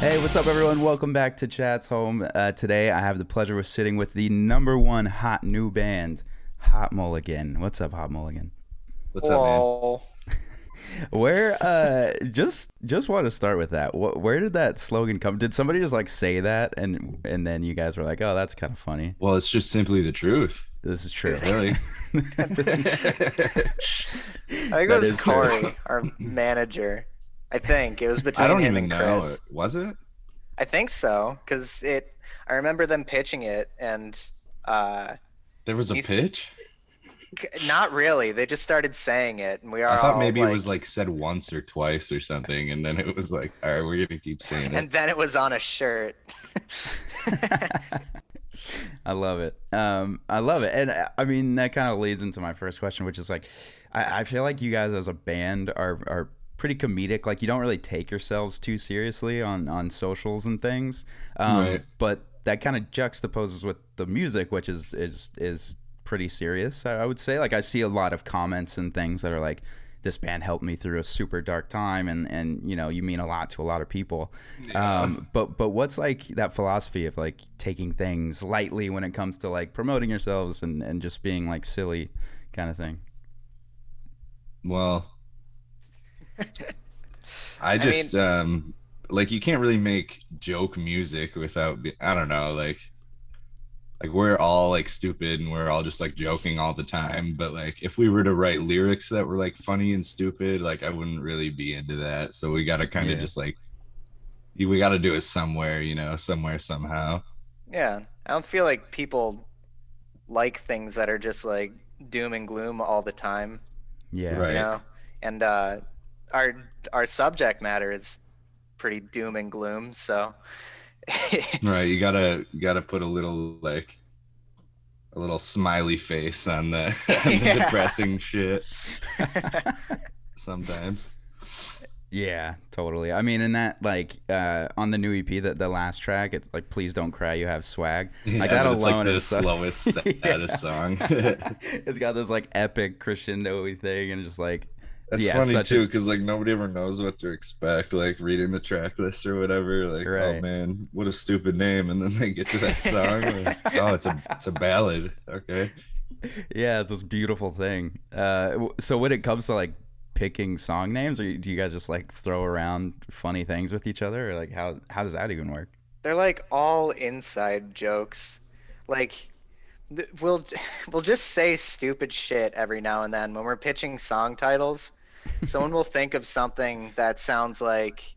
Hey, what's up, everyone? Welcome back to Chat's Home. Today, I have the pleasure of sitting with the #1 hot new band, Hot Mulligan. What's up, Hot Mulligan? What's up, man? Where, just want to start with that. Where did that slogan come? Did somebody just like say that, and then you guys were like, "Oh, that's kind of funny." Well, it's just simply the truth. This is true. Really? I think it That was is true. Corey, our manager. I think it was I between don't him even and know. Chris. Was it? I think so, because I remember them pitching it, and uh, There was a You- pitch? not really. They just started saying it, and we are I thought all maybe like, it was like said once or twice or something, and then it was like, all right, we're gonna keep saying and it. then it was on a shirt. I love it. I love it. And I mean, that kind of leads into my first question, which is like, I feel like you guys as a band are pretty comedic. Like, you don't really take yourselves too seriously on socials and things. Right. But that kind of juxtaposes with the music, which is pretty serious, I would say. Like, I see a lot of comments and things that are like, this band helped me through a super dark time, and you know, you mean a lot to a lot of people. Yeah. But what's like that philosophy of like taking things lightly when it comes to like promoting yourselves and just being like silly kind of thing? Well, I mean- just like you can't really make joke music without I don't know, like we're all like stupid and we're all just like joking all the time, but like if we were to write lyrics that were like funny and stupid, like I wouldn't really be into that. So we got to kind of Yeah. just like we got to do it somewhere, somewhere somehow. Yeah, I don't feel like people like things that are just like doom and gloom all the time. Yeah. Right. You know, and our subject matter is pretty doom and gloom. So Right, you got to put a little like a little smiley face on the, on the Yeah. depressing shit sometimes. Yeah, totally. I mean, in that, like, on the new EP, the last track, it's like, "Please Don't Cry, You Have Swag." Like, that but it's alone like the is so- slowest, saddest song. It's got this like epic crescendo thing, and just like, That's yeah, funny such too, a, because like nobody ever knows what to expect. Like reading the track list or whatever, like, oh Right. man, what a stupid name, and then they get to that song. Like, oh, it's a ballad. Okay. yeah, it's this beautiful thing. So when it comes to like picking song names, or do you guys just like throw around funny things with each other, or like how does that even work? they're like all inside jokes. Like we'll we'll just say stupid shit every now and then when we're pitching song titles. Someone will think of something that sounds like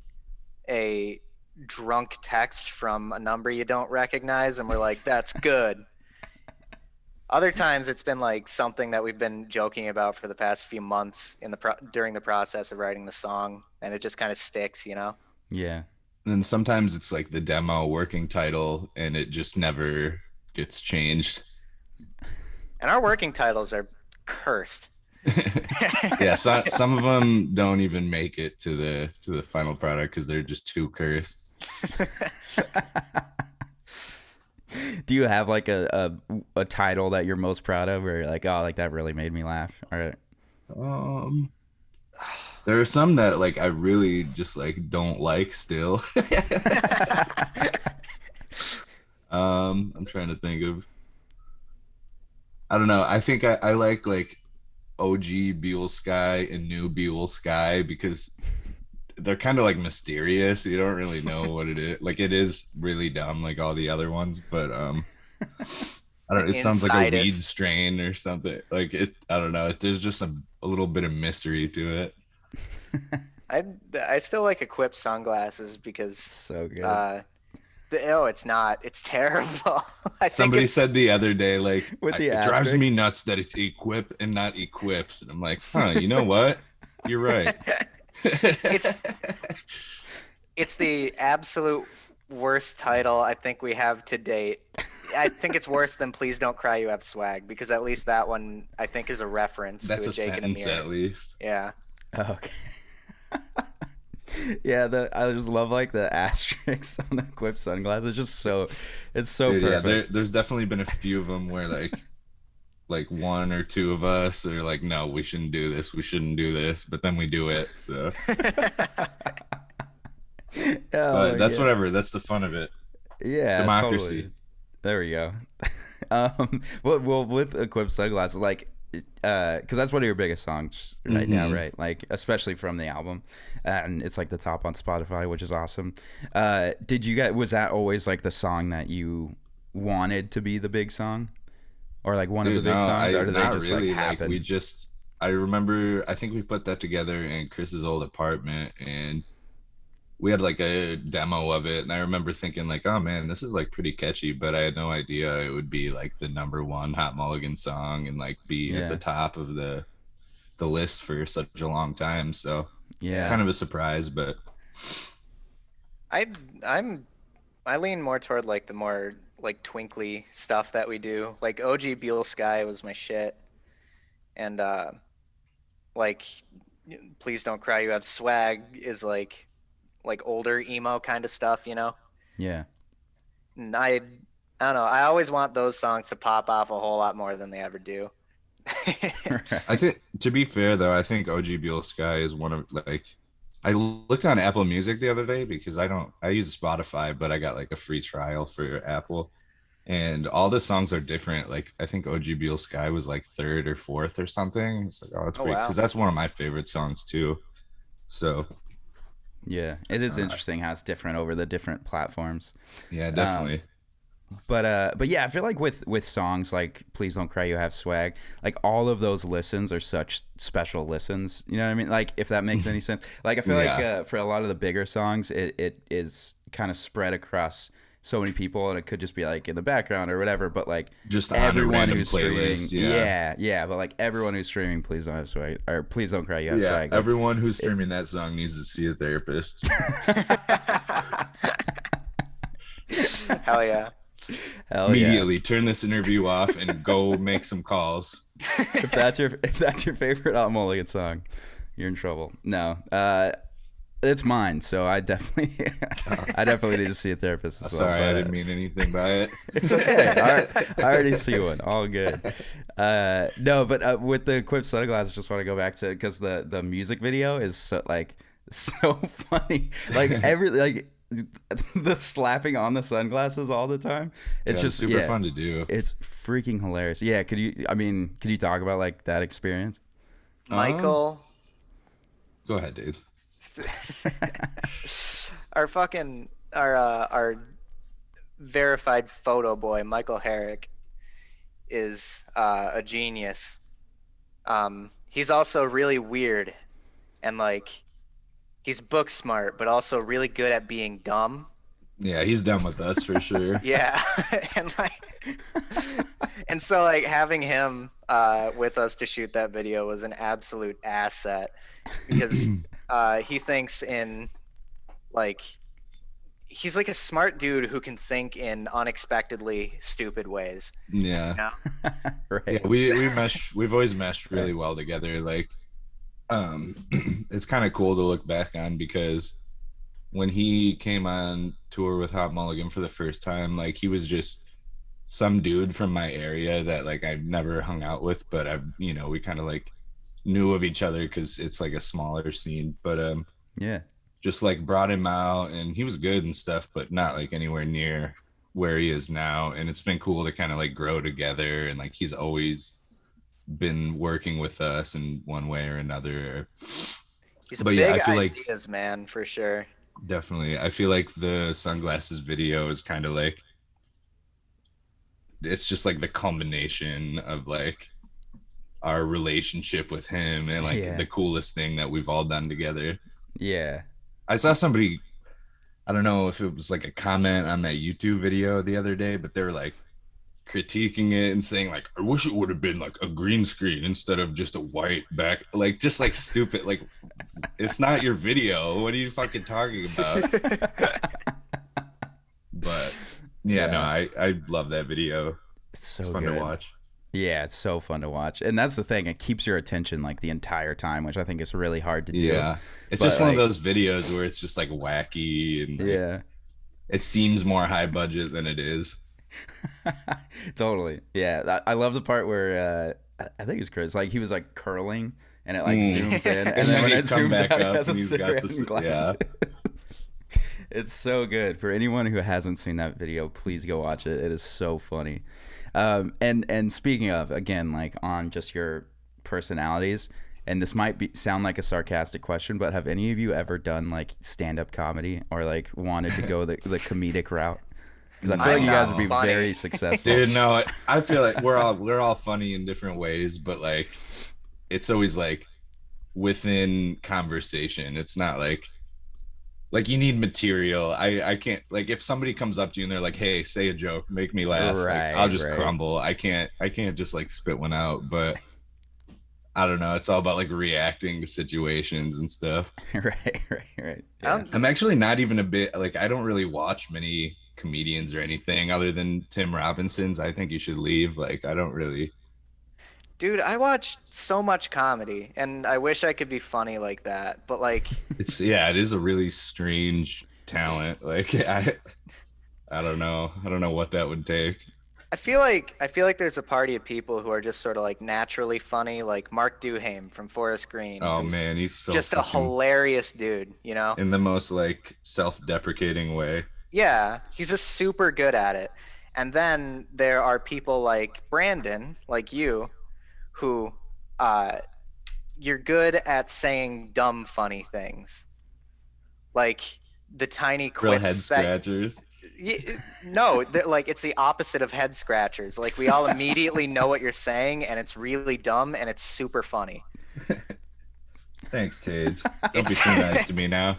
a drunk text from a number you don't recognize, and we're like, "That's good." Other times it's been like something that we've been joking about for the past few months during the process of writing the song, and it just kind of sticks, you know? Yeah. And then sometimes it's like the demo working title, and it just never gets changed. And our working titles are cursed. Yeah, some of them don't even make it to the final product because they're just too cursed. Do you have like a title that you're most proud of, or you're like, oh, like that really made me laugh? All right. Um, there are some that like I really just like don't like still. I'm trying to think of. I don't know. I think I like OG Buell Sky and new Buell Sky because they're kind of like mysterious. You don't really know what it is. Like it is really dumb, like all the other ones, but I don't. It sounds like a weed Insidest. strain or something. Like it. I don't know. There's just a little bit of mystery to it. I still like Equip sunglasses because So good. no, it's not. It's terrible. I think Somebody it's said the other day, like, With the it drives asterisks? me nuts that it's equip and not equips. And I'm like, huh, you know what? You're right. it's it's the absolute worst title I think we have to date. I think it's worse than "Please Don't Cry, You Have Swag" because at least that one I think is a reference That's to a a Jake and sentence Amir. at least. Yeah. Oh, okay. Yeah, I just love like the asterisks on the Quip sunglasses. It's just so, it's so Dude, yeah, perfect. there's definitely been a few of them where like one or two of us are like, no, we shouldn't do this. We shouldn't do this. But then we do it. So Oh But my that's God. whatever. That's the fun of it. Yeah, Democracy. totally. There we go. Well, with Equipped Sunglasses, like, because that's one of your biggest songs right now, right? Like, especially from the album, and it's like the top on Spotify, which is awesome. Was that always like the song that you wanted to be the big song, or like one of the Dude, big no, songs, or did they not just really. like Like happen? I remember, I think we put that together in Chris's old apartment, and we had like a demo of it, and I remember thinking like, oh man, this is like pretty catchy, but I had no idea it would be like the #1 Hot Mulligan song and like be at the Yeah, top of the list for such a long time. So yeah, kind of a surprise, but I I'm I lean more toward like the more like twinkly stuff that we do. Like OG Buell Sky was my shit, and like Please Don't Cry You Have Swag is like older emo kind of stuff, you know. yeah. And I don't know. I always want those songs to pop off a whole lot more than they ever do. I think, to be fair though, I think OG Buell Sky is one of like, I looked on Apple Music the other day because I use Spotify, but I got like a free trial for Apple, and all the songs are different. Like I think OG Buell Sky was like third or fourth or something. It's like, oh, that's Oh great, wow. because that's one of my favorite songs too. So Yeah, it is interesting how it's different over the different platforms. yeah, definitely. But yeah, I feel like with songs like Please Don't Cry You Have Swag, like all of those listens are such special listens. You know what I mean? Like if that makes any sense. Like I feel Yeah. like for a lot of the bigger songs, it is kind of spread across so many people, and it could just be like in the background or whatever. But like Just on a everyone random who's streaming, playlist, yeah. But like everyone who's streaming Please Don't Have Swag or Please Don't Cry You Have Yeah, Swag. Like, everyone who's streaming that song needs to see a therapist. Hell yeah. hell Immediately turn this interview off and go make some calls. If that's your favorite Hot Mulligan song, you're in trouble. No, it's mine. So I definitely need to see a therapist as well. Sorry, I but, didn't mean anything by it. It's okay. I already see one. All good. No, but with the Equipped Sunglasses, just want to go back to because the music video is so funny. Like the slapping on the sunglasses all the time. It's just super fun to do. It's freaking hilarious. Yeah. Could you talk about like that experience? Michael, Go ahead, Dave. our verified photo boy, Michael Herrick, is a genius. He's also really weird, and like he's book smart, but also really good at being dumb. Yeah, he's done with us for sure. Yeah, and so like having him with us to shoot that video was an absolute asset because he thinks in like he's like a smart dude who can think in unexpectedly stupid ways. Yeah. You know? Right. Yeah, we've always meshed really well together. Like it's kind of cool to look back on because when he came on tour with Hot Mulligan for the first time, like he was just some dude from my area that like I've never hung out with, but we kind of like knew of each other because it's like a smaller scene. But Yeah. just like brought him out, and he was good and stuff, but not like anywhere near where he is now. And it's been cool to kind of like grow together, and like he's always been working with us in one way or another. He's a But big yeah, I feel like ideas man for sure. definitely, I feel like the sunglasses video is kind of like it's just like the culmination of like our relationship with him and like the coolest thing that we've all done together. Yeah. I saw somebody, I don't know if it was like a comment on that YouTube video the other day, but they were like critiquing it and saying like, I wish it would have been like a green screen instead of just a white back, like just like stupid, like it's not your video. What are you fucking talking about? But yeah, no, I love that video. It's so It's fun good to watch. Yeah, it's so fun to watch. And that's the thing. It keeps your attention like the entire time, which I think is really hard to do. Yeah. It's But, just one of like, those videos where it's just like wacky and like, Yeah. it seems more high budget than it is. Totally. Yeah. I love the part where I think it was Chris. Like he was like curling and it like zooms in. And then when he'd it come zooms back out, it up has a and he's got cigarette this- and glasses. yeah. It's so good. For anyone who hasn't seen that video, please go watch it. It is so funny. And speaking of, again, like on just your personalities, and this might sound like a sarcastic question, but have any of you ever done like stand-up comedy or like wanted to go the comedic route? Because I feel like you guys would be very successful. Dude, no, I feel like we're all funny in different ways, but like it's always like within conversation. It's not like you need material. I can't, like, if somebody comes up to you and they're like, hey, say a joke, make me laugh, Right, like, I'll just right. crumble. I can't just like spit one out. But I don't know, it's all about like reacting to situations and stuff. Right. Yeah. I'm actually not even a bit like, I don't really watch many comedians or anything other than Tim Robinson's. I think you should leave. Like, I don't really. Dude, I watch so much comedy, and I wish I could be funny like that. But like, It is a really strange talent. Like, I don't know what that would take. I feel like there's a party of people who are just sort of like naturally funny, like Mark Duhame from Forest Green. Oh man, he's so just a hilarious dude, you know? in the most like self-deprecating way. Yeah, he's just super good at it. And then there are people like Brandon, like you, who you're good at saying dumb funny things, like the tiny Real quips head scratchers. No, like it's the opposite of head scratchers. Like we all immediately know what you're saying, and it's really dumb, and it's super funny. Thanks, Tage. Don't be too nice to me now.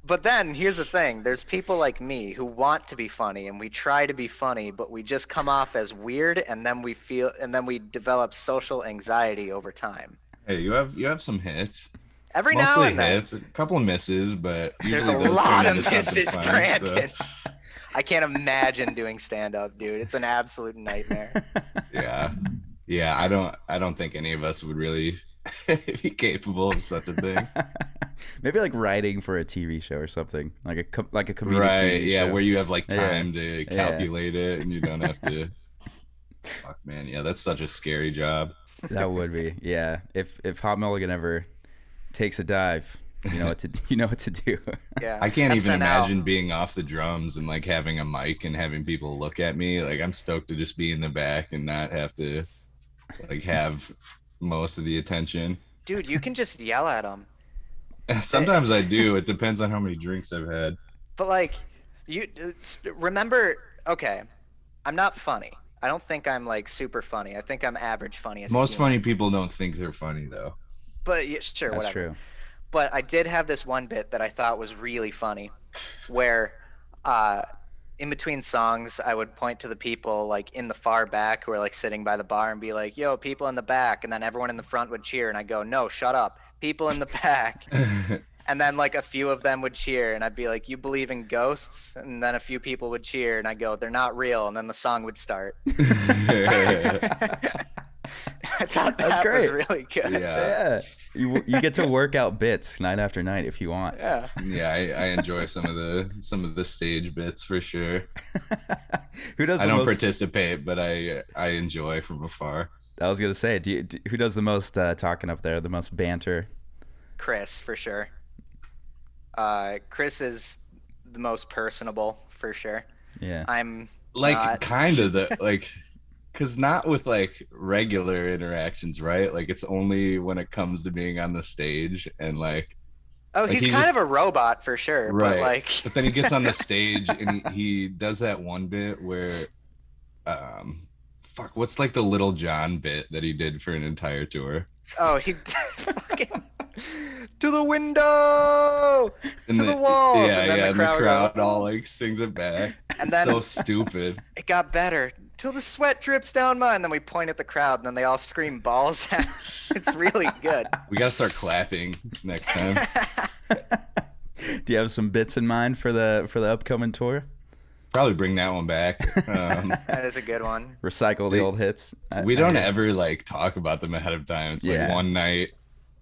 But then here's the thing: there's people like me who want to be funny, and we try to be funny, but we just come off as weird, and then we develop social anxiety over time. Hey, you have some hits. Every Mostly now and then, hits, a couple of misses, but there's a usually those lot turn of into something misses, fun, Brandon. so. I can't imagine doing stand-up, dude. It's an absolute nightmare. Yeah. I don't think any of us would really be capable of such a thing. Maybe like writing for a TV show or something, like a comedic Right? TV Yeah, show. where you have like time to calculate it, and you don't have to. Fuck, man. Yeah, that's such a scary job. That would be, yeah. If Hot Mulligan ever takes a dive, you know what to do. Yeah. I can't even SNL. imagine being off the drums and like having a mic and having people look at me. Like, I'm stoked to just be in the back and not have to like have most of the attention. Dude, you can just yell at them. Sometimes I do. It depends on how many drinks I've had. But like, you remember? Okay, I'm not funny. I don't think I'm like super funny. I think I'm average funny. Most funny people don't think they're funny though. But yeah, sure, That's whatever. true. But I did have this one bit that I thought was really funny, where in between songs I would point to the people like in the far back who are like sitting by the bar and be like, "Yo, people in the back," and then everyone in the front would cheer, and I go, "No, shut up, people in the back." And then like a few of them would cheer, and I'd be like, "You believe in ghosts?" And then a few people would cheer, and I go, "They're not real." And then the song would start. I thought that was really good. Yeah. You get to work out bits night after night if you want. Yeah. Yeah, I enjoy some of the stage bits for sure. Who does? I don't participate, but I enjoy from afar. I was gonna say, who does the most talking up there? The most banter? Chris, for sure. Chris is the most personable, for sure. Yeah. I'm Like not... kind of the like, because not with like regular interactions, right? Like it's only when it comes to being on the stage and like. Oh, like he's kind of a robot for sure, right? But like, but then he gets on the stage and he does that one bit where, fuck, what's like the Little John bit that he did for an entire tour? oh, he fucking to the window, And to the walls, yeah, and then yeah, the crowd, all like sings it back. And then so stupid. It got better till the sweat drips down mine. And then we point at the crowd, and then they all scream balls at. It's really good. We gotta start clapping next time. Do you have some bits in mind for the upcoming tour? Probably bring that one back. That is a good one. Recycle the old hits. We don't ever like talk about them ahead of time. It's like one night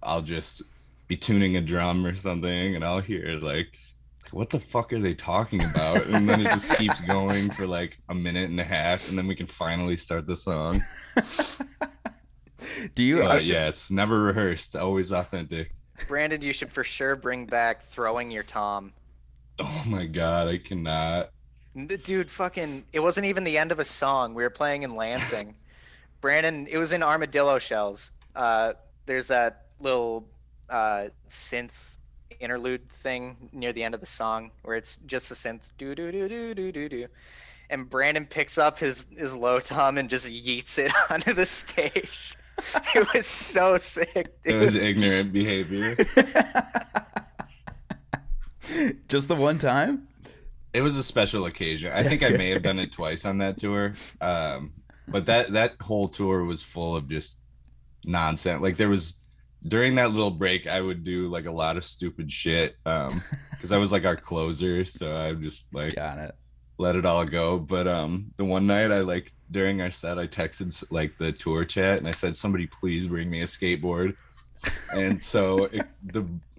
I'll just be tuning a drum or something and I'll hear like, what the fuck are they talking about? And then it just keeps going for like a minute and a half and then we can finally start the song. Do you? Yeah, it's never rehearsed, always authentic. Brandon, you should for sure bring back throwing your tom. Oh my God, I cannot. Dude, fucking, it wasn't even the end of a song. We were playing in Lansing. Brandon, it was in Armadillo Shells. There's that little synth interlude thing near the end of the song where it's just a synth do do do do do do do. And Brandon picks up his low tom and just yeets it onto the stage. It was so sick, dude. It was ignorant behavior. Just the one time? It was a special occasion. I think I may have done it twice on that tour. But that whole tour was full of just nonsense. Like there was during that little break, I would do like a lot of stupid shit. Because I was like our closer, so I just like Got it. let it all go. But the one night I like during our set, I texted like the tour chat and I said, somebody please bring me a skateboard. And so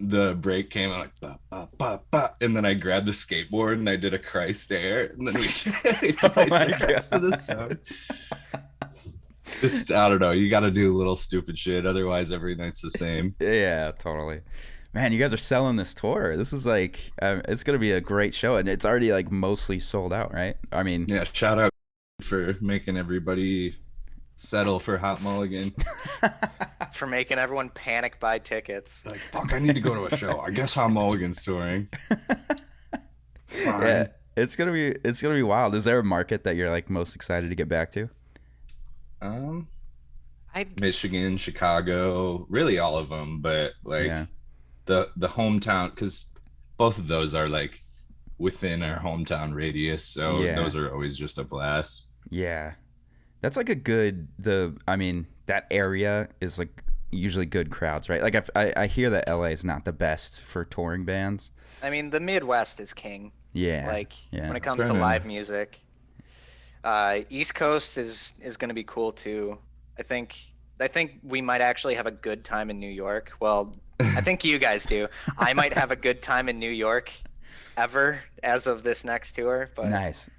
the break came and like bah, bah, bah, bah, and then I grabbed the skateboard and I did a Christ air and then we Oh my God. to the sound. Just I don't know, you got to do little stupid shit, otherwise every night's the same. Yeah, totally. Man, you guys are selling this tour. This is like, it's gonna be a great show, and it's already like mostly sold out, right? I mean, Yeah, shout out for making everybody settle for Hot Mulligan. For making everyone panic buy tickets. Like, fuck, I need to go to a show. I guess Hot Mulligan's touring. Fine. yeah, it's gonna be wild. Is there a market that you're like most excited to get back to? I Michigan, Chicago, really all of them, but like Yeah. the hometown, because both of those are like within our hometown radius, so Yeah. those are always just a blast. Yeah, that's like a good. I mean, that area is like usually good crowds, right? Like I hear that LA is not the best for touring bands. mean, the Midwest is king. Yeah, Like yeah. when it comes to Fair enough. live music. East Coast is gonna be cool too. I think we might actually have a good time in New York. Well, I think you guys do. I might have a good time in New York ever as of this next tour. But Nice.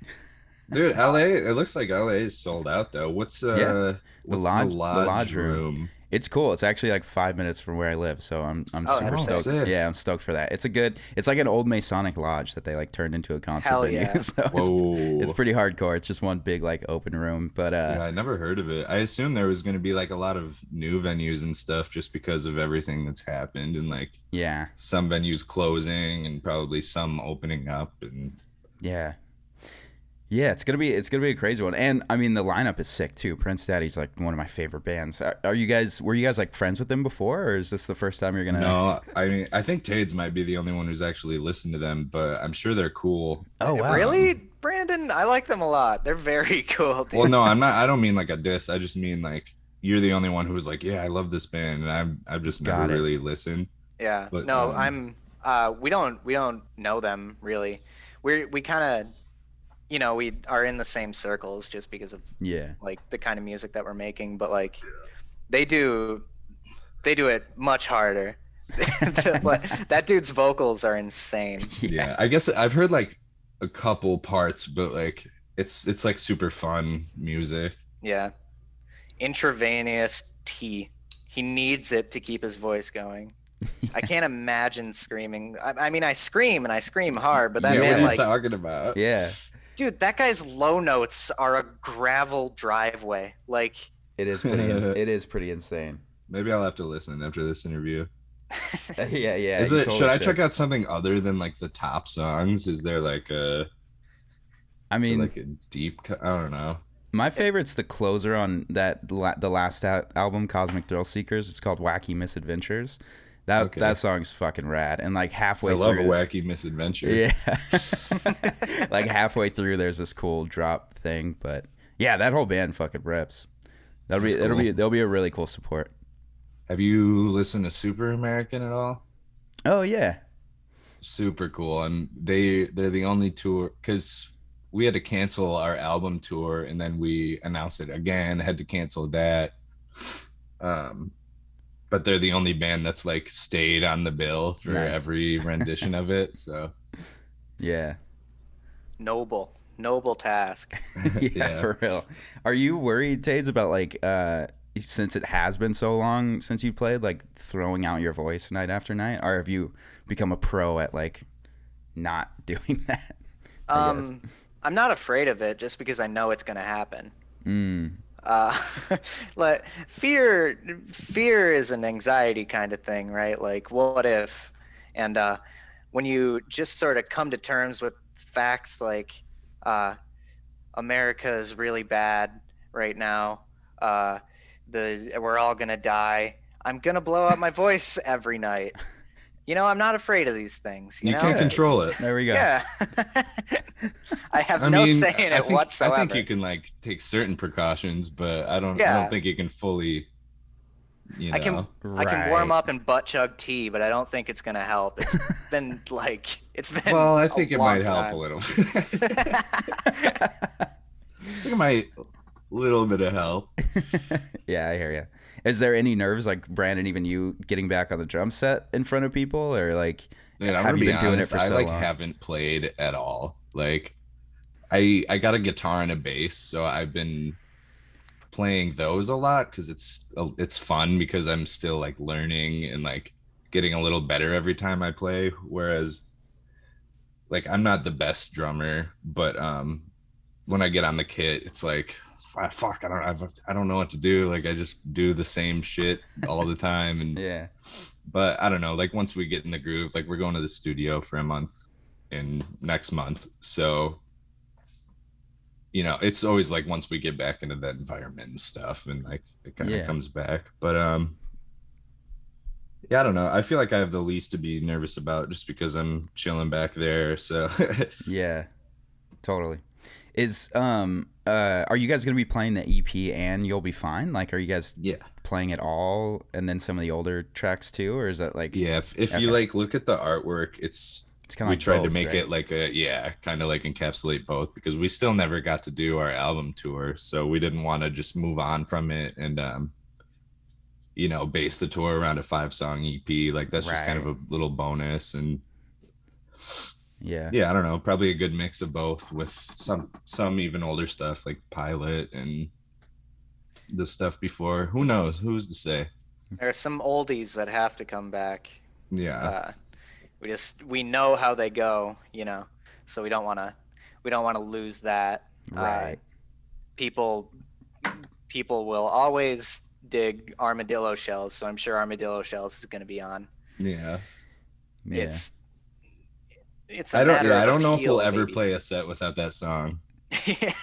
Dude, LA, it looks like LA is sold out though. What's Yeah. what's Lodge- the the lodge, Lodge room. room? It's cool. It's actually like 5 minutes from where I live, so I'm Oh, super that's stoked. sick. Yeah, I'm stoked for that. It's like an old Masonic lodge that they like turned into a concert Hell venue. yeah. So Whoa. it's pretty hardcore. It's just one big like open room, but Yeah, I never heard of it. I assumed there was going to be like a lot of new venues and stuff just because of everything that's happened and like yeah, some venues closing and probably some opening up and yeah. Yeah, it's gonna be a crazy one, and I mean the lineup is sick too. Prince Daddy's like one of my favorite bands. Were you guys like friends with them before, or is this the first time you're gonna? no, I mean I think Tades might be the only one who's actually listened to them, but I'm sure they're cool. Oh wow, really, Brandon, I like them a lot. They're very cool, dude. Well, no, I don't mean like a diss. I just mean like you're the only one who's like, yeah, I love this band, and I've just Got never it. really listened. Yeah. But, No, we don't know them really. We kind of, we are in the same circles just because of yeah, like the kind of music that we're making, but like they do it much harder. That dude's vocals are insane. Yeah, I guess I've heard like a couple parts, but like it's like super fun music. Yeah. Intravenous tea. He needs it to keep his voice going. I can't imagine screaming. I mean, I scream and I scream hard, but that Yeah, what are man, you like, talking about? yeah. dude, that guy's low notes are a gravel driveway. Like, It is pretty insane. Maybe I'll have to listen after this interview. Yeah, yeah. Is you it? totally Should I check out something other than like the top songs? Is there like I mean, like a deep? I don't know. my favorite's the closer on the last album, Cosmic Thrill Seekers. It's called Wacky Misadventures. Okay. That song's fucking rad. And like halfway I love through, a wacky misadventure. yeah, like halfway through, there's this cool drop thing. But yeah, that whole band fucking rips. That's cool. They'll be a really cool support. Have you listened to Super American at all? Oh yeah, Super cool. And they're the only tour because we had to cancel our album tour and then we announced it again, had to cancel that. But they're the only band that's like stayed on the bill for Nice. every rendition of it. So yeah. noble task. Yeah, for real. Are you worried, Tades, about like since it has been so long since you played, like throwing out your voice night after night, or have you become a pro at like not doing that? I guess. I'm not afraid of it just because I know it's going to happen. Mm. Uh, like fear is an anxiety kind of thing, right? Like, what if? And when you just sort of come to terms with facts like America is really bad right now, we're all gonna die. I'm gonna blow out my voice every night. I'm not afraid of these things. You can control it. There we go. Yeah. I have no say in it whatsoever. I think you can like take certain precautions, but I don't think you can fully. I can warm up and butt chug tea, but I don't think it's gonna help. It's been Well, I think it might help time. a little. I think it might a little bit of help. Yeah, I hear you. Is there any nerves, like Brandon, even you getting back on the drum set in front of people, or like have you been doing it for so long? I haven't played at all. Like, I got a guitar and a bass, so I've been playing those a lot because it's fun because I'm still like learning and like getting a little better every time I play. Whereas, like, I'm not the best drummer, but when I get on the kit, it's like, fuck, I don't know what to do. Like, I just do the same shit all the time. And yeah, but I don't know, like once we get in the groove, like we're going to the studio for a month in next month, so it's always like once we get back into that environment and stuff, and like it kind of comes back. But yeah, I don't know, I feel like I have the least to be nervous about just because I'm chilling back there, so yeah, totally. Is are you guys gonna be playing the EP and You'll Be Fine? Like, are you guys playing it all and then some of the older tracks too, or is that like if you like look at the artwork, it's kind of we tried to make it like kind of like encapsulate both, because we still never got to do our album tour, so we didn't want to just move on from it and base the tour around a 5-song EP. Like, that's just kind of a little bonus. And yeah, I don't know, probably a good mix of both, with some even older stuff like Pilot and the stuff before. Who knows? Who's to say? There are some oldies that have to come back. Yeah. We know how they go, so we don't want to lose that. Right. People will always dig Armadillo Shells, so I'm sure Armadillo Shells is going to be on. Yeah. It's I don't know if we'll ever play a set without that song. Yeah.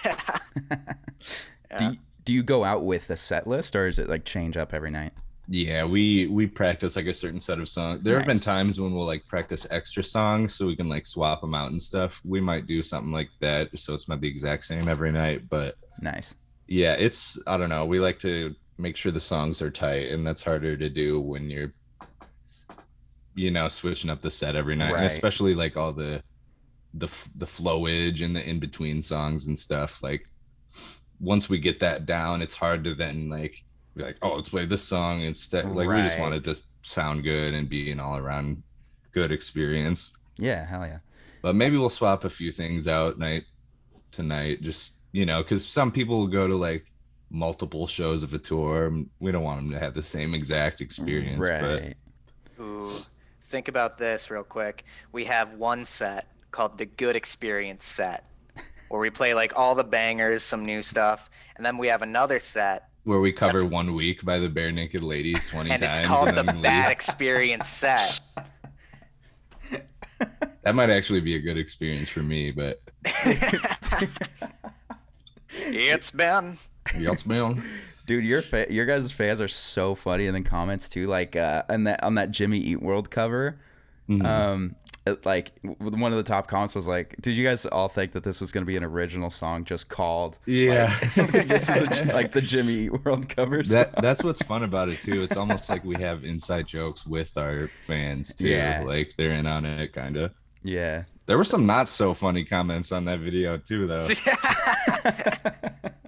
Do you go out with a set list, or is it like change up every night? Yeah, we practice like a certain set of songs. There have been times when we'll like practice extra songs so we can like swap them out and stuff. We might do something like that, so it's not the exact same every night, but nice. Yeah, I don't know, we like to make sure the songs are tight, and that's harder to do when you're switching up the set every night, and especially like all the flowage and the in between songs and stuff. Like, once we get that down, it's hard to then like be like, oh, let's play this song instead. Like, we just want it to sound good and be an all around good experience. Yeah, hell yeah. But maybe we'll swap a few things out night to night, just because some people will go to like multiple shows of a tour. We don't want them to have the same exact experience. Right. But ooh, think about this real quick. We have one set called the Good Experience set, where we play like all the bangers, some new stuff, and then we have another set where we cover 1 week by the Bare Naked Ladies 20 and times. It's called the Bad Bad Experience set. That might actually be a good experience for me, but it's been. Dude, your guys' fans are so funny in the comments too. Like on that Jimmy Eat World cover, like one of the top comments was like, "Did you guys all think that this was going to be an original song just called?" Yeah, like, this is like the Jimmy Eat World covers. That's what's fun about it too. It's almost like we have inside jokes with our fans too. Yeah. Like, they're in on it, kind of. Yeah. There were some not so funny comments on that video too, though.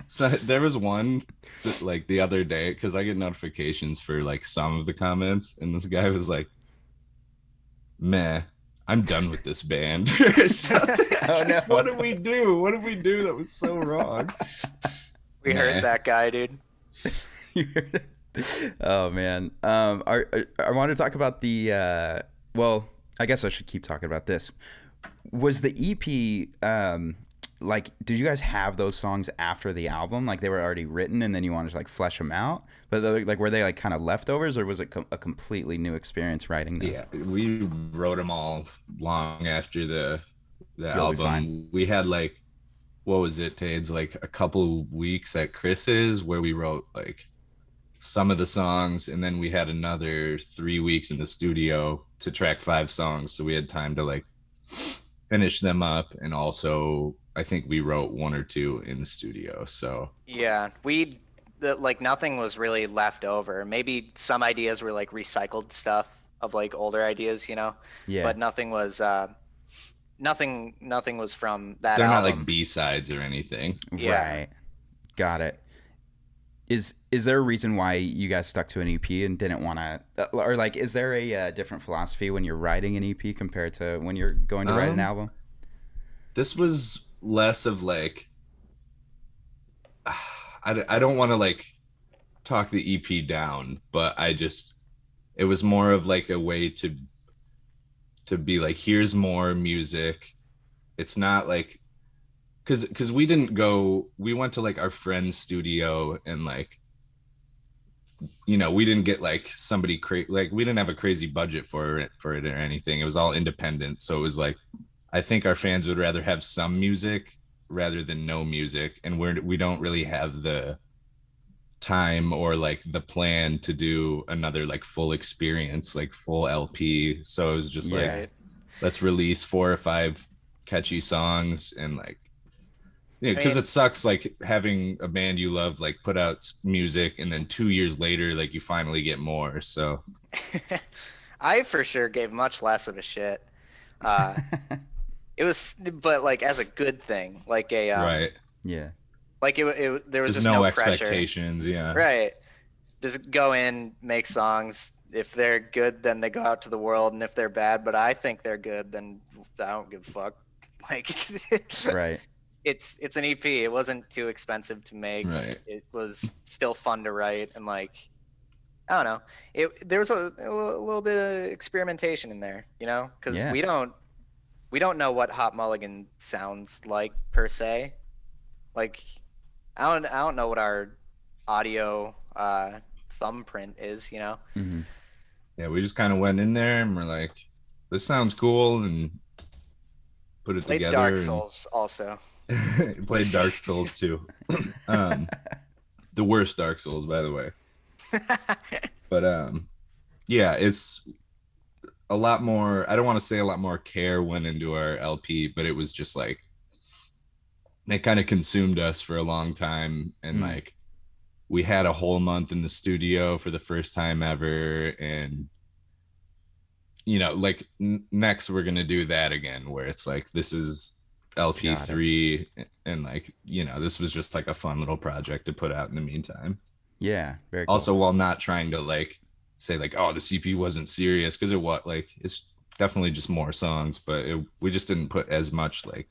So there was one like the other day, because I get notifications for like some of the comments, and this guy was like, "Meh, I'm done with this band." Oh no! What did we do? What did we do that was so wrong? We heard that guy, dude. Oh man. I want to talk about the. Well, I guess I should keep talking about this. Was the EP like, did you guys have those songs after the album? Like they were already written and then you wanted to like flesh them out? But like, were they like kind of leftovers, or was it a completely new experience writing those? Yeah, we wrote them all long after the You'll Be Fine. album. We had like, what was it, Tades? Like a couple weeks at Chris's where we wrote like some of the songs, and then we had another 3 weeks in the studio to track 5 songs. So we had time to like finish them up, and also I think we wrote 1 or 2 in the studio. So Yeah, like nothing was really left over. Maybe some ideas were like recycled stuff of like older ideas, you know. Yeah. But nothing was nothing was from that they're not album. like B-sides or anything. Yeah. Right. Got it. Is there a reason why you guys stuck to an EP and didn't want to, or like, is there a different philosophy when you're writing an EP compared to when you're going to write an album? This was less of like, I don't want to like talk the EP down, but it was more of like a way to be like, here's more music. It's not like, because we went to like our friend's studio, and like, you know, we didn't get like somebody like we didn't have a crazy budget for it or anything. It was all independent. So it was like, I think our fans would rather have some music rather than no music, and we don't really have the time or like the plan to do another like full experience, like full LP. So it was just like, let's release 4 or 5 catchy songs, and like, yeah, because it sucks like having a band you love like put out music and then 2 years later like you finally get more. So I for sure gave much less of a shit. It was, but like as a good thing, like a right. Yeah. Like there was There's just no pressure. expectations. Yeah. Right. Just go in, make songs. If they're good, then they go out to the world, and if they're bad, but I think they're good, then I don't give a fuck. Like, Right. It's an EP. It wasn't too expensive to make. Right. It was still fun to write, and like, I don't know. There was a little bit of experimentation in there, you know, because we don't know what Hot Mulligan sounds like per se. Like, I don't know what our audio thumbprint is, you know. Mm-hmm. Yeah, we just kind of went in there and we're like, this sounds cool, and put it Played together. Dark Souls also. Played Dark Souls too. The worst Dark Souls, by the way. But yeah, it's a lot more, I don't want to say a lot more care went into our LP, but it was just like, it kind of consumed us for a long time. And like, we had a whole month in the studio for the first time ever. And, you know, like next we're going to do that again, where it's like, this is LP3, and like, you know, this was just like a fun little project to put out in the meantime. Yeah, very cool. Also, while not trying to like say like, oh, the CP wasn't serious, because like it's definitely just more songs, but we just didn't put as much like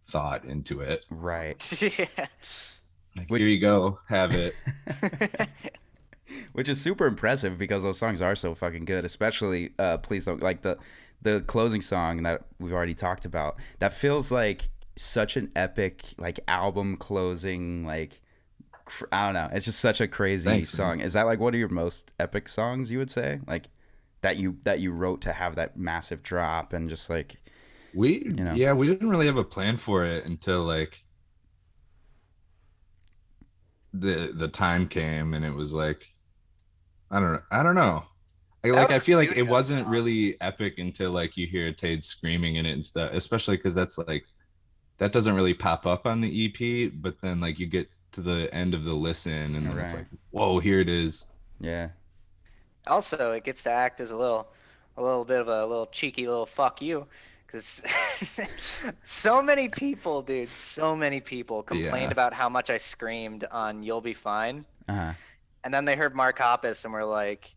thought into it. Right. Yeah. Like, here you go, have it. Which is super impressive because those songs are so fucking good, especially Please Don't, like the closing song that we've already talked about. That feels like such an epic like album closing, like I don't know, it's just such a crazy song. Man. Is that like one of your most epic songs, you would say, like that you wrote to have that massive drop? And just like we didn't really have a plan for it until like the time came, and it was like, I don't know. I feel like it wasn't really epic until like you hear Tade screaming in it and stuff, especially because that's like, that doesn't really pop up on the EP, but then like you get to the end of the listen and then it's like, whoa, here it is. Yeah. Also, it gets to act as a little bit of a little cheeky little fuck you, because so many people complained about how much I screamed on You'll Be Fine. Uh-huh. And then they heard Mark Hoppus and were like,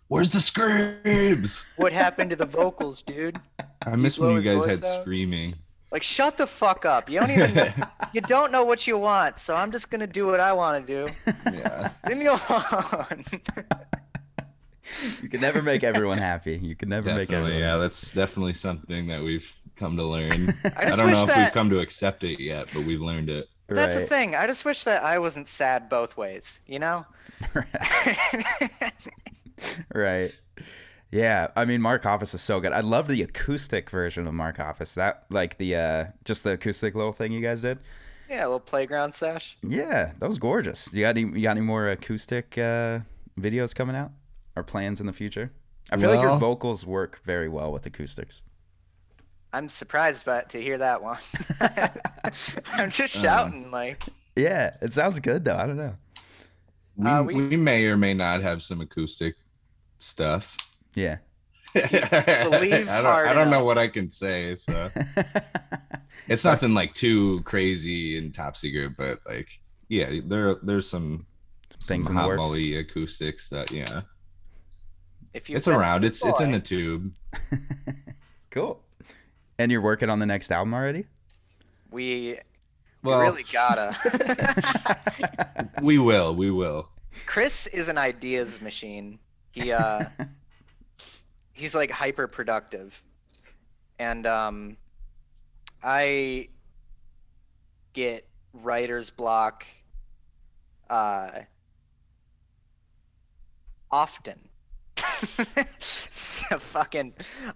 where's the screams? What happened to the vocals, dude? I miss when you guys had screaming. Like, shut the fuck up. You don't know what you want, so I'm just gonna do what I want to do. Yeah. Leave me alone. You can never make everyone happy. You can never make everyone Yeah, happy. that's definitely something that we've come to learn. I I just don't wish know if that we've come to accept it yet, but we've learned it. that's the Right. thing. I just wish that I wasn't sad both ways, you know? Right. Yeah, I mean, Mark Hoppus is so good. I love the acoustic version of Mark Hoppus. That like the just the acoustic little thing you guys did. Yeah, a little playground sesh. Yeah, that was gorgeous. You got any more acoustic videos coming out or plans in the future? I feel like your Well- vocals work very well with acoustics. I'm surprised to hear that one. I'm just shouting like Yeah, it sounds good though. I don't know. We may or may not have some acoustic stuff. Yeah. believe I hard don't know enough. what I can say. So it's nothing like too crazy and top secret, but like, yeah, there's some Things in the Hot works. Mully acoustics that, yeah, if you've it's been around. a It's in boy. the tube. Cool. And you're working on the next album already? We Well- really gotta. We will. Chris is an ideas machine. He's like hyper productive, and I get writer's block often. So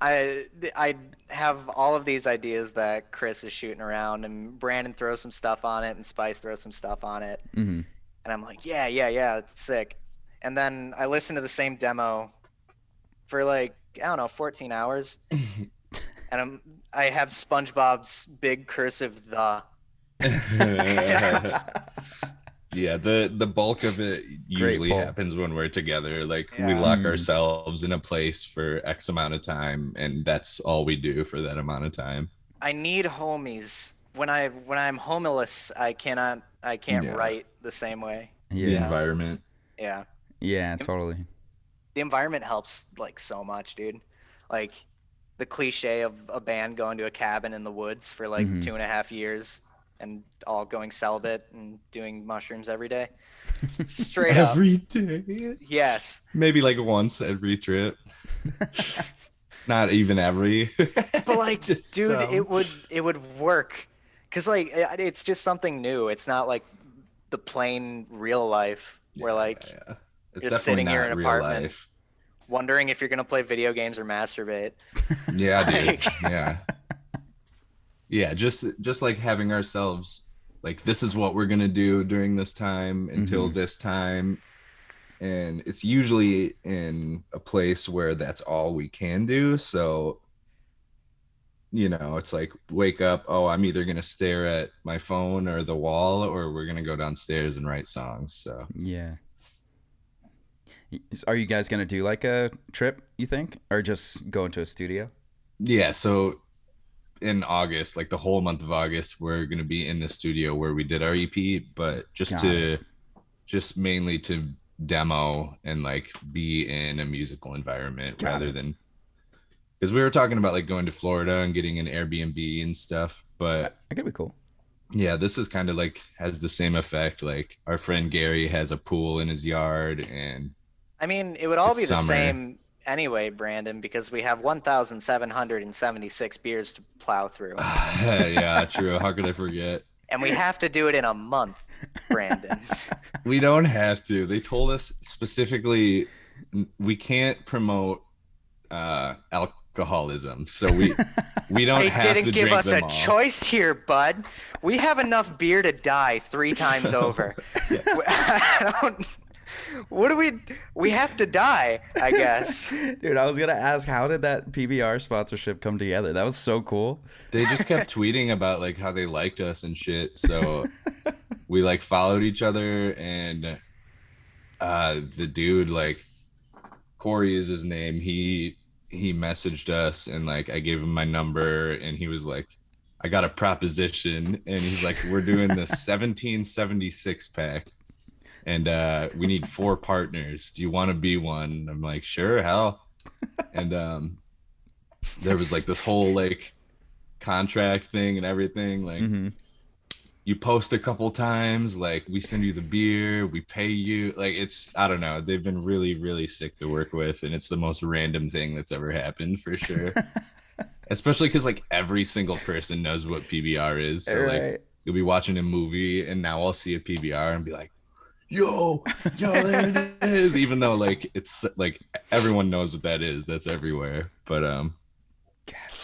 I have all of these ideas that Chris is shooting around, and Brandon throws some stuff on it, and Spice throws some stuff on it. Mm-hmm. And I'm like, yeah, it's sick. And then I listen to the same demo for like, I don't know, 14 hours. And I have SpongeBob's big cursive "the." Yeah, the bulk of it usually pull. happens when we're together. Like we Yeah. lock ourselves in a place for X amount of time, and that's all we do for that amount of time. I need homies. When I'm homeless, I can't Yeah. write the same way. The Yeah. environment. Yeah. Yeah, totally. The environment helps like so much, dude. Like the cliche of a band going to a cabin in the woods for like 2.5 years and all going celibate and doing mushrooms every day. Straight up. Every day. Yes. Maybe like once every trip. Not even every. But like, Just dude, some. it would work. Cause like it's just something new. It's not like the plain real life where like Yeah. It's you're definitely sitting here not in an real apartment. life. wondering if you're gonna play video games or masturbate. Yeah, dude. Like- Yeah. Yeah, just like having ourselves like this is what we're gonna do during this time until this time. And it's usually in a place where that's all we can do. So, you know, it's like wake up, oh, I'm either gonna stare at my phone or the wall, or we're gonna go downstairs and write songs. So Yeah. Are you guys gonna do like a trip, you think, or just go into a studio? yeah, so in August, like the whole month of August, we're gonna be in the studio where we did our EP, but just mainly to demo and like be in a musical environment rather than, because we were talking about like going to Florida and getting an Airbnb and stuff, but That could be cool. yeah, this is kind of like has the same effect. Like our friend Gary has a pool in his yard, and I mean, it would all It's be the summer. same anyway, Brandon, because we have 1,776 beers to plow through. yeah, true. How could I forget? And we have to do it in a month, Brandon. We don't have to. They told us specifically we can't promote alcoholism, so we don't They have to didn't give drink us them a all. choice here, bud. We have enough beer to die 3 times over. What do we have to die, I guess. Dude, I was gonna ask, how did that PBR sponsorship come together? That was so cool. They just kept tweeting about like how they liked us and shit, so we like followed each other, and the dude, like Corey is his name, he messaged us, and like I gave him my number, and he was like, I got a proposition, and he's like, we're doing the 1776 pack, and we need 4 partners. Do you want to be one? I'm like, sure, hell. And there was like this whole like contract thing and everything, like you post a couple times, like we send you the beer, we pay you. Like it's, I don't know. They've been really, really sick to work with, and it's the most random thing that's ever happened for sure. Especially because like every single person knows what PBR is. So like you'll be watching a movie, and now I'll see a PBR and be like, yo, there it is. Even though like it's like everyone knows what that is. That's everywhere. But God,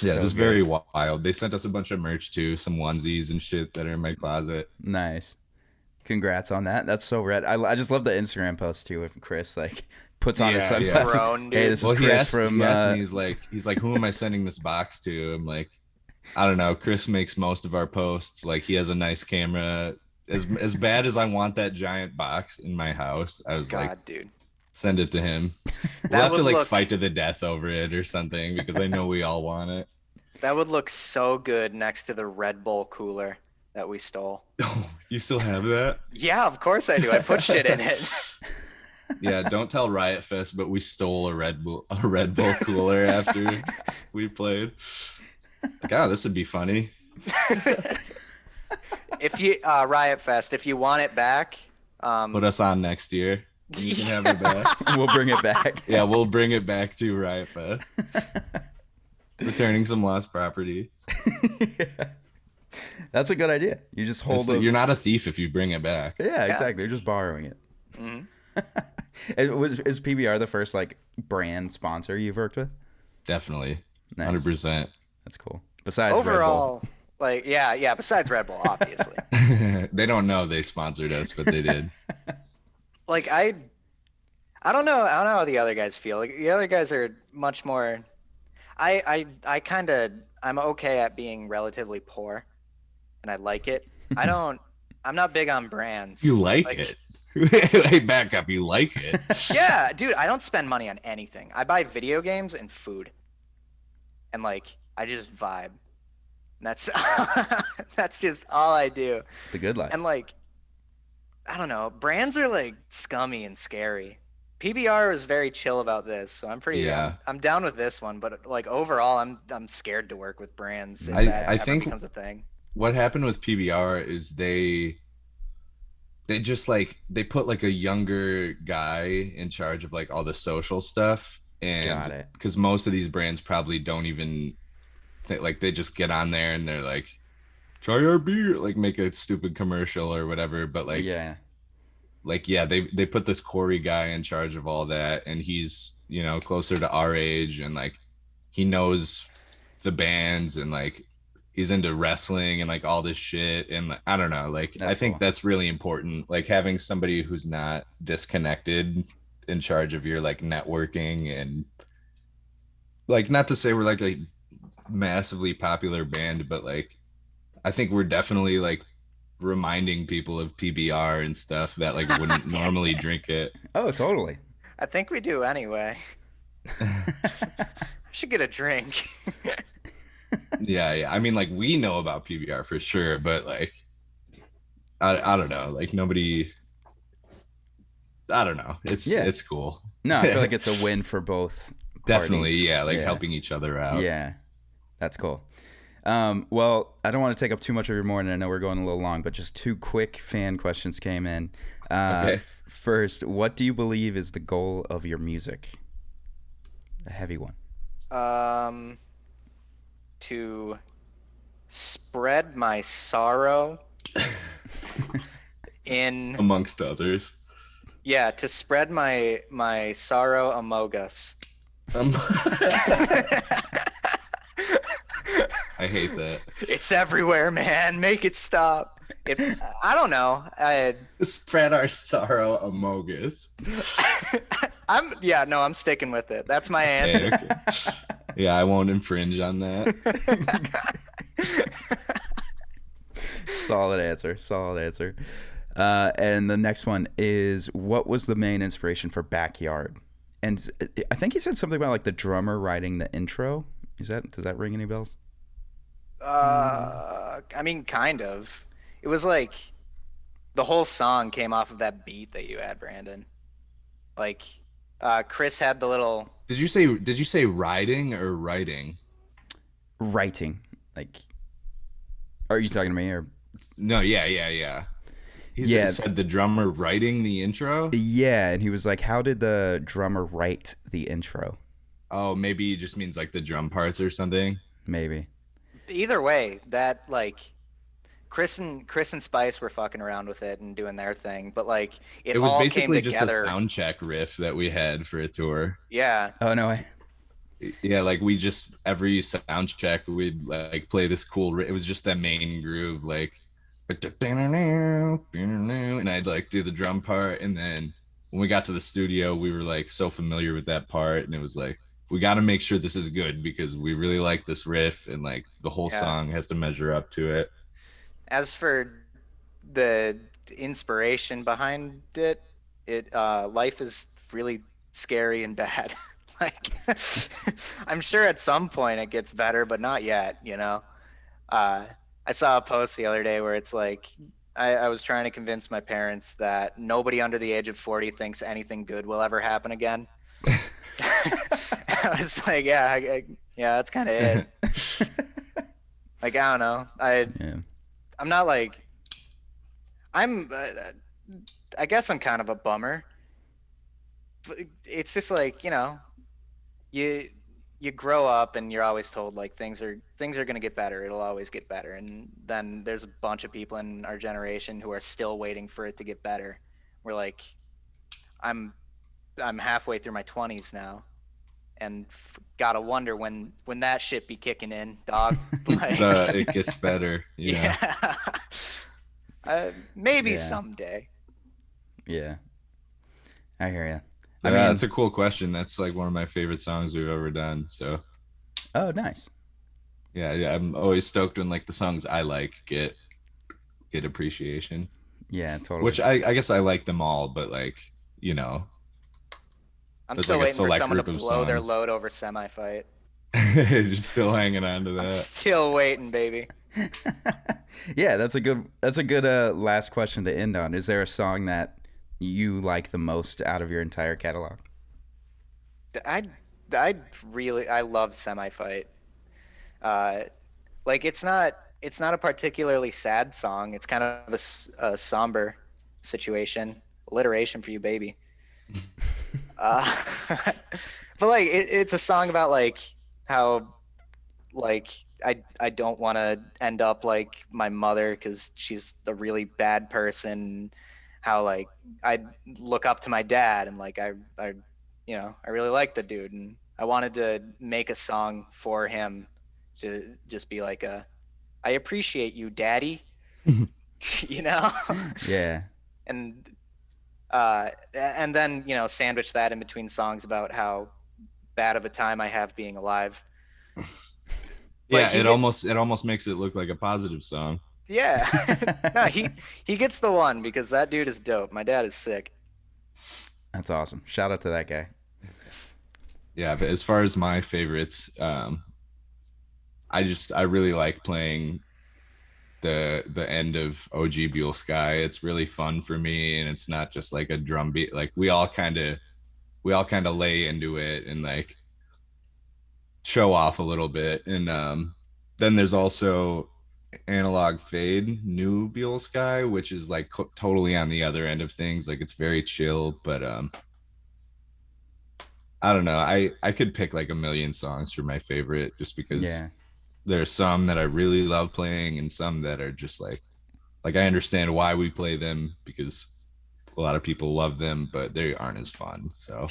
yeah, so it was good. very wild. They sent us a bunch of merch too, some onesies and shit that are in my closet. Nice. Congrats on that. That's so rad. I just love the Instagram post too with Chris like puts on his sunglasses. Grown, Hey, this is Chris from. He asked me, he's like, who am I sending this box to? I'm like, I don't know. Chris makes most of our posts. Like he has a nice camera. As bad as I want that giant box in my house, I was like, dude, send it to him. We'll have to like fight to the death over it or something because I know we all want it. That would look so good next to the Red Bull cooler that we stole. Oh, you still have that? Yeah, of course I do. I put shit in it. Yeah, don't tell Riot Fest, but we stole a Red Bull cooler after we played. God, this would be funny. If you Riot Fest, if you want it back, put us on next year. You can have it back. We'll bring it back. Yeah, we'll bring it back to Riot Fest. Returning some lost property. Yeah. That's a good idea. You just hold it. You're not a thief if you bring it back. Yeah, exactly. You're just borrowing it. Mhm. Is PBR the first like brand sponsor you've worked with? Definitely. Nice. 100%. That's cool. Besides overall, Red Bull. like yeah. Besides Red Bull, obviously. They don't know they sponsored us, but they did. Like I don't know how the other guys feel. Like the other guys are much more. I'm okay at being relatively poor, and I like it. I'm not big on brands. You like it? Hey, back up. You like it? Yeah, dude. I don't spend money on anything. I buy video games and food, and like I just vibe. And that's just all I do. The good life. And like, I don't know. Brands are like scummy and scary. PBR is very chill about this, so I'm pretty. Yeah. I'm down with this one, but like overall, I'm scared to work with brands. If I that think becomes a thing. What happened with PBR is they just like they put like a younger guy in charge of like all the social stuff, and because most of these brands probably don't even like they just get on there and they're like, try our beer, like make a stupid commercial or whatever, but like they put this Corey guy in charge of all that, and he's closer to our age, and like he knows the bands, and like he's into wrestling and like all this shit, and I don't know, like I think that's really important, like having somebody who's not disconnected in charge of your like networking, and like not to say we're like a massively popular band, but like I think we're definitely like reminding people of PBR and stuff that like wouldn't normally drink it. Oh, totally. I think we do anyway. I should get a drink. Yeah. I mean, like we know about PBR for sure, but like I don't know, like nobody. I don't know. It's cool. No, I feel like it's a win for both. Definitely, parties. yeah. Like helping each other out. Yeah, that's cool. Well, I don't want to take up too much of your morning. I know we're going a little long, but just two quick fan questions came in. Okay. First, what do you believe is the goal of your music? A heavy one. To spread my sorrow in amongst others. Yeah, to spread my sorrow among us. I hate that. It's everywhere, man. Make it stop. I don't know. Spread our sorrow among us. I'm sticking with it. That's my answer. Okay. Yeah, I won't infringe on that. Solid answer. And the next one is, what was the main inspiration for Backyard? And I think he said something about like the drummer writing the intro. Does that ring any bells? I mean, kind of. It was like the whole song came off of that beat that you had, Brandon. Like, Chris had the little. Did you say riding or writing? Writing. Like, are you talking to me or? No, yeah. Yeah, Said the drummer writing the intro. yeah, and he was like, "How did the drummer write the intro?" Oh, maybe he just means like the drum parts or something. Maybe. Either way, that like Chris and Spice were fucking around with it and doing their thing, but like it It was all came basically just a together. sound check riff that we had for a tour. Yeah. Oh no way. Yeah, like we just every sound check we'd like play this cool. It was just that main groove, like, and I'd like do the drum part, and then when we got to the studio, we were like so familiar with that part, and it was like we got to make sure this is good because we really like this riff, and like the whole Yeah. song has to measure up to it. As for the inspiration behind it, life is really scary and bad. Like, I'm sure at some point it gets better, but not yet, you know? I saw a post the other day where it's like, I was trying to convince my parents that nobody under the age of 40 thinks anything good will ever happen again. I was like, yeah, yeah, that's kind of it. Like, I don't know. Yeah. I'm not like, I guess I'm kind of a bummer. But it's just like, you know, you you grow up and you're always told like things are going to get better. It'll always get better. And then there's a bunch of people in our generation who are still waiting for it to get better. We're like, I'm I'm halfway through my 20s now, and gotta wonder when that shit be kicking in, dog. Like, It gets better. Yeah. yeah. Maybe Yeah. someday. Yeah. I hear you. I I mean, mean, that's a cool question. That's like one of my favorite songs we've ever done. So oh, nice. yeah, I'm always stoked when like the songs I like get appreciation. Yeah, totally. Which I guess I like them all, but like, you know, I'm There's still like a waiting for select someone to group of blow their songs. load over semi-fight. just still hanging on to I'm that. still waiting, baby. Yeah, that's a good last question to end on. Is there a song that you like the most out of your entire catalog? I love semi-fight. Uh, like it's not a particularly sad song. It's kind of a somber situation. Alliteration for you, baby. Uh, but like it's a song about like how like I don't want to end up like my mother because she's a really bad person. How like I look up to my dad and like I I really like the dude and I wanted to make a song for him to just be like I appreciate you, daddy. you know Yeah. and and then sandwich that in between songs about how bad of a time I have being alive. Yeah, he it get- almost makes it look like a positive song. Yeah. No, he gets the one because that dude is dope. My dad is sick. That's awesome. Shout out to that guy. Yeah, but as far as my favorites, I really like playing the end of OG Buell Sky. It's really fun for me, and it's not just like a drum beat. Like we all kind of lay into it and like show off a little bit. And then there's also Analog Fade, New Buell Sky, which is like totally on the other end of things. Like it's very chill, but I don't know. I could pick like a million songs for my favorite just because Yeah. there's some that I really love playing and some that are just like I understand why we play them because a lot of people love them, but they aren't as fun. So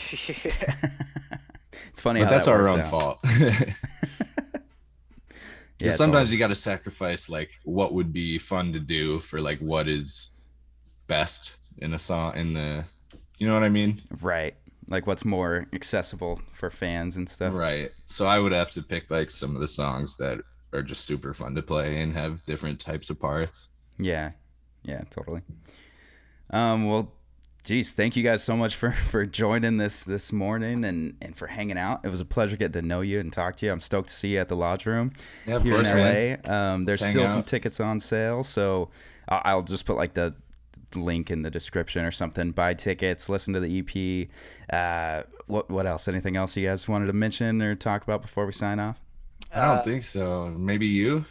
It's funny but how that's that our works own out. fault. Yeah, Sometimes totally. you got to sacrifice like what would be fun to do for like what is best in a song in the, you know what I mean? Right. Like what's more accessible for fans and stuff. Right. So I would have to pick like some of the songs that are just super fun to play and have different types of parts. Yeah. Yeah, totally. Well, geez, thank you guys so much for joining this morning and for hanging out. It was a pleasure getting to know you and talk to you. I'm stoked to see you at the Lodge Room Yeah, of here course, in man. LA. There's Let's hang still some out. tickets on sale, so I'll just put like the link in the description or something. Buy tickets, listen to the EP. What else? Anything else you guys wanted to mention or talk about before we sign off? I don't think so. Maybe you?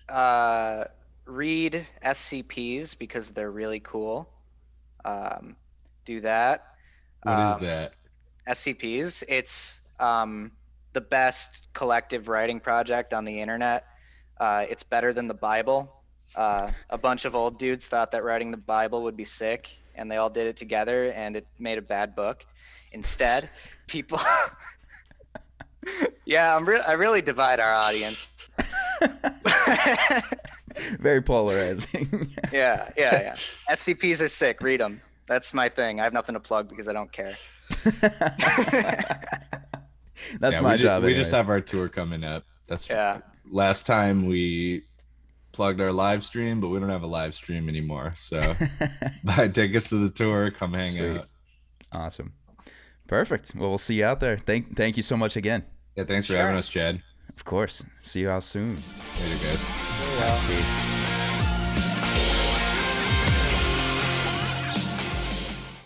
uh read SCPs because they're really cool. Do that. What is that? SCPs. It's the best collective writing project on the internet. It's better than the Bible. A bunch of old dudes thought that writing the Bible would be sick, and they all did it together, and it made a bad book. Instead, people. Yeah, I really divide our audience. Very polarizing. Yeah. SCPs are sick. Read them. That's my thing. I have nothing to plug because I don't care. That's my job. We just have our tour coming up. That's last time we plugged our live stream, but we don't have a live stream anymore. So buy tickets to the tour. Come hang out. Awesome. Perfect. Well, we'll see you out there. Thank you so much again. Yeah, thanks for having us, Chad. Of course. See you all soon. Later, guys. Yeah. Peace.